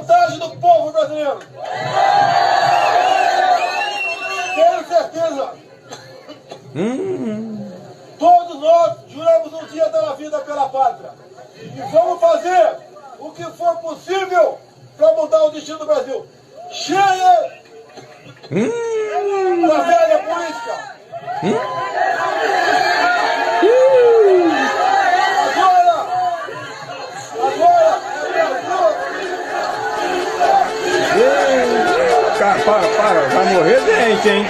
vontade do povo brasileiro. Tenho certeza. Todos nós juramos um dia dar a vida pela pátria. E vamos fazer o que for possível para mudar o destino do Brasil. Chega da velha política. Para, vai morrer gente, hein?